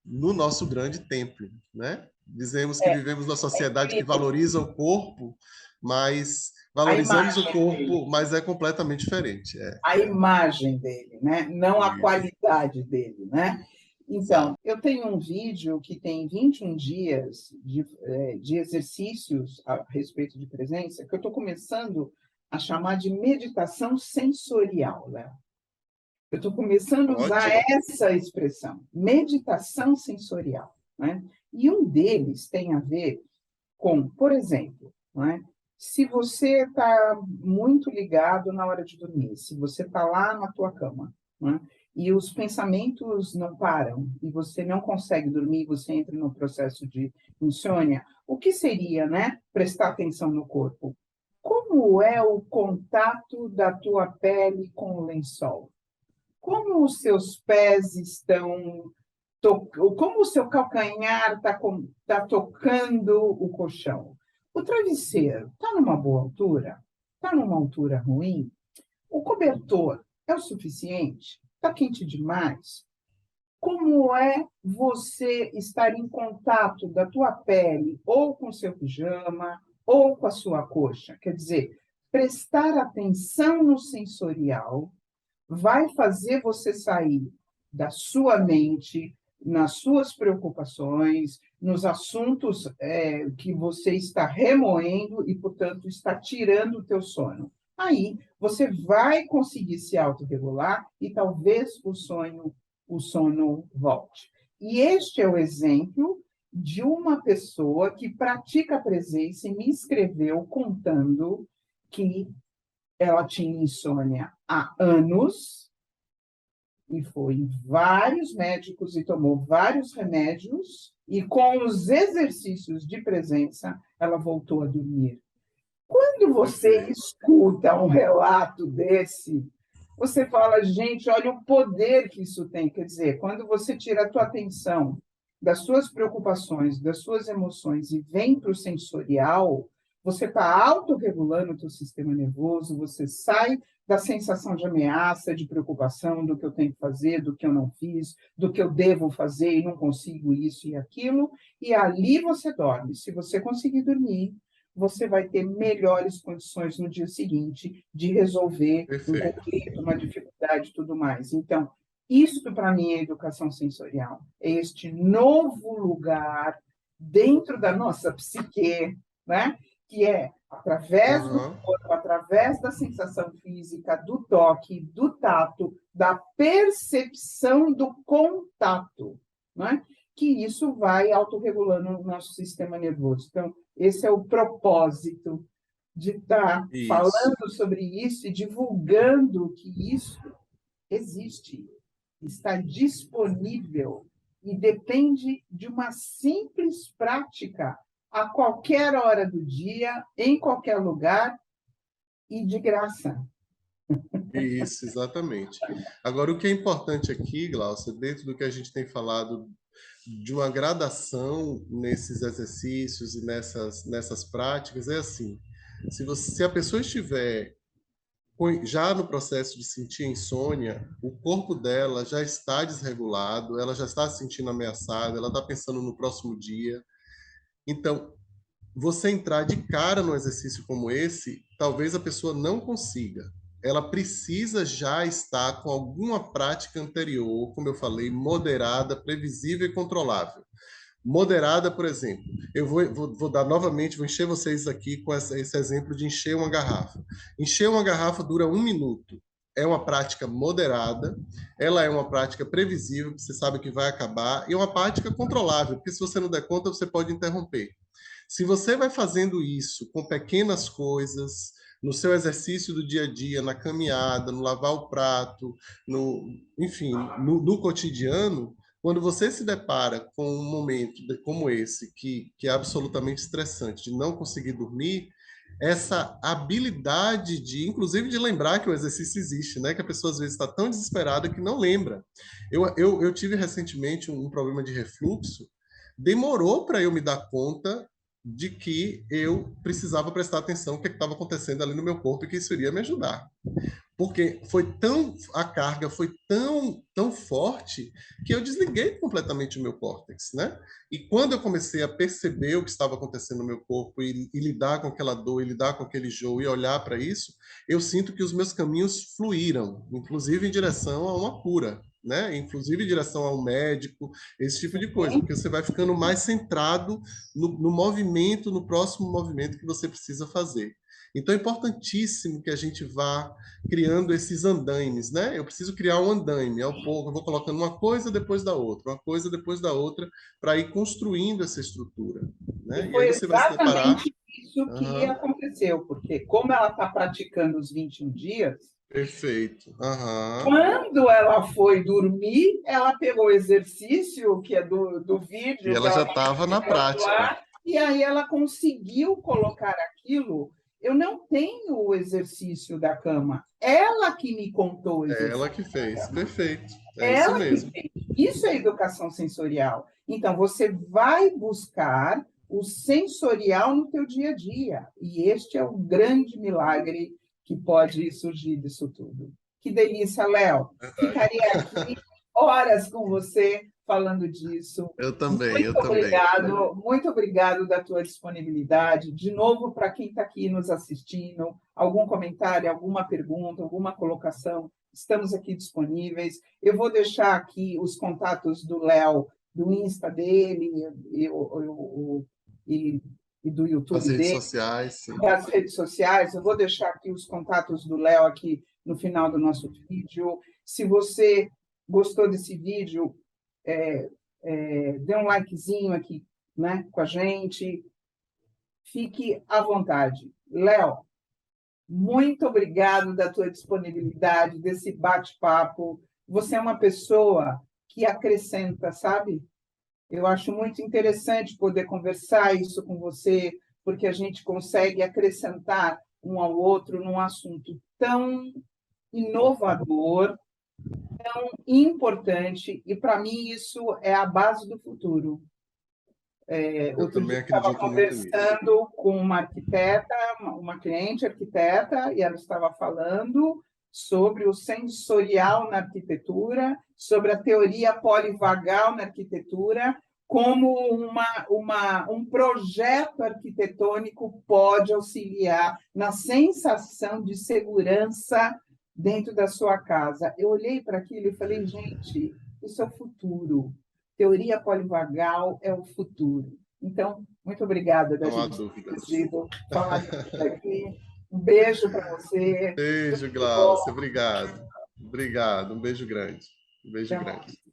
no nosso grande templo, né? Dizemos que vivemos numa sociedade que valoriza o corpo, mas A valorizamos o imagem dele, corpo, mas é completamente diferente. a imagem dele, né? Não a Isso, qualidade dele, né? Então, exato. eu tenho um vídeo que tem 21 dias de exercícios a respeito de presença, que eu estou começando a chamar de meditação sensorial, Léo. Eu estou começando a usar Ótimo. essa expressão, meditação sensorial, né? E um deles tem a ver com, por exemplo, né, se você está muito ligado na hora de dormir, se você está lá na tua cama, né, e os pensamentos não param, e você não consegue dormir, você entra no processo de insônia, o que seria, né, prestar atenção no corpo? Como é o contato da tua pele com o lençol? Como os seus pés estão como o seu calcanhar está tocando o colchão? O travesseiro está numa boa altura? Está numa altura ruim? O cobertor é o suficiente? Está quente demais? Como é você estar em contato da tua pele ou com seu pijama ou com a sua coxa? Quer dizer, prestar atenção no sensorial vai fazer você sair da sua mente, nas suas preocupações, nos assuntos que você está remoendo e, portanto, está tirando o teu sono. Aí você vai conseguir se autorregular e talvez o sono volte. E este é o exemplo de uma pessoa que pratica a presença e me escreveu contando que ela tinha insônia há anos e foi em vários médicos e tomou vários remédios e com os exercícios de presença ela voltou a dormir. Quando você escuta um relato desse, você fala, gente, olha o poder que isso tem. Quer dizer, quando você tira a tua atenção das suas preocupações, das suas emoções e vem para o sensorial, você está autorregulando o teu sistema nervoso, você sai da sensação de ameaça, de preocupação, do que eu tenho que fazer, do que eu não fiz, do que eu devo fazer e não consigo isso e aquilo, e ali você dorme. Se você conseguir dormir, você vai ter melhores condições no dia seguinte de resolver um Perfeito. conflito, uma dificuldade e tudo mais. Então, isso para mim é educação sensorial. É este novo lugar dentro da nossa psique, né? Que é através do Aham. corpo, através da sensação física, do toque, do tato, da percepção do contato, né? Que isso vai autorregulando o nosso sistema nervoso. Então, esse é o propósito de estar Isso. falando sobre isso e divulgando que isso existe, está disponível e depende de uma simples prática a qualquer hora do dia, em qualquer lugar e de graça. Isso, exatamente. Agora, o que é importante aqui, Glaucia, dentro do que a gente tem falado de uma gradação nesses exercícios e nessas práticas, é assim, se a pessoa estiver já no processo de sentir insônia, o corpo dela já está desregulado, ela já está se sentindo ameaçada, ela está pensando no próximo dia. Então, você entrar de cara num exercício como esse, talvez a pessoa não consiga. Ela precisa já estar com alguma prática anterior, como eu falei, moderada, previsível e controlável. Moderada, por exemplo, eu vou dar novamente, vou encher vocês aqui com esse exemplo de encher uma garrafa. Encher uma garrafa dura 1 minuto. É uma prática moderada, ela é uma prática previsível, você sabe que vai acabar, e é uma prática controlável, porque se você não der conta, você pode interromper. Se você vai fazendo isso com pequenas coisas, no seu exercício do dia a dia, na caminhada, no lavar o prato, enfim, no cotidiano, quando você se depara com um momento como esse, que é absolutamente estressante, de não conseguir dormir, essa habilidade de, inclusive, de lembrar que o exercício existe, né? Que a pessoa às vezes está tão desesperada que não lembra. Eu tive recentemente um problema de refluxo, demorou para eu me dar conta de que eu precisava prestar atenção no que estava acontecendo ali no meu corpo e que isso iria me ajudar, porque a carga foi tão forte que eu desliguei completamente o meu córtex, né? E quando eu comecei a perceber o que estava acontecendo no meu corpo e lidar com aquela dor, e lidar com aquele enjoo e olhar para isso, eu sinto que os meus caminhos fluíram, inclusive em direção a uma cura, né? Inclusive em direção a um médico, esse tipo de coisa, porque você vai ficando mais centrado no movimento, no próximo movimento que você precisa fazer. Então é importantíssimo que a gente vá criando esses andaimes, né? Eu preciso criar um andaime, ao pouco eu vou colocando uma coisa depois da outra, uma coisa depois da outra, para ir construindo essa estrutura, E né? E aí foi você vai se deparar. exatamente isso que Aham, aconteceu, porque como ela está praticando os 21 dias, perfeito. Aham. quando ela foi dormir, ela pegou o exercício, que é do E vídeo que ela ela já está estava na prática. lá, e aí ela conseguiu colocar aquilo. Eu não tenho o exercício da cama, ela que me contou o É ela exercício que da fez. cama. Perfeito. É isso Ela que mesmo. fez. Isso é educação sensorial. Então, você vai buscar o sensorial no teu dia a dia. E este é o grande milagre que pode surgir disso tudo. Que delícia, Léo. Verdade. Ficaria aqui horas com você falando disso. Eu também, eu também. Muito obrigado da tua disponibilidade. De novo, para quem está aqui nos assistindo, algum comentário, alguma pergunta, alguma colocação, estamos aqui disponíveis. Eu vou deixar aqui os contatos do Léo, do Insta dele e do YouTube As redes dele, sociais, sim. das redes sociais. Eu vou deixar aqui os contatos do Léo aqui no final do nosso vídeo. Se você gostou desse vídeo, dê um likezinho aqui, né, com a gente. Fique à vontade. Léo, muito obrigado da tua disponibilidade, desse bate-papo. Você é uma pessoa que acrescenta, sabe? Eu acho muito interessante poder conversar isso com você, porque a gente consegue acrescentar um ao outro num assunto tão inovador, tão importante, e para mim isso é a base do futuro. Eu Outro dia também eu estava acredito muito nisso. conversando com uma arquiteta, uma cliente arquiteta, e ela estava falando sobre o sensorial na arquitetura, sobre a teoria polivagal na arquitetura, como um projeto arquitetônico pode auxiliar na sensação de segurança dentro da sua casa. Eu olhei para aquilo e falei, gente, isso é o futuro. Teoria polivagal é o futuro. Então, muito obrigada da gente ter decidido falar isso aqui. Um beijo para você. Beijo, Glaucia. Obrigado. Obrigado. Um beijo grande. Um beijo grande.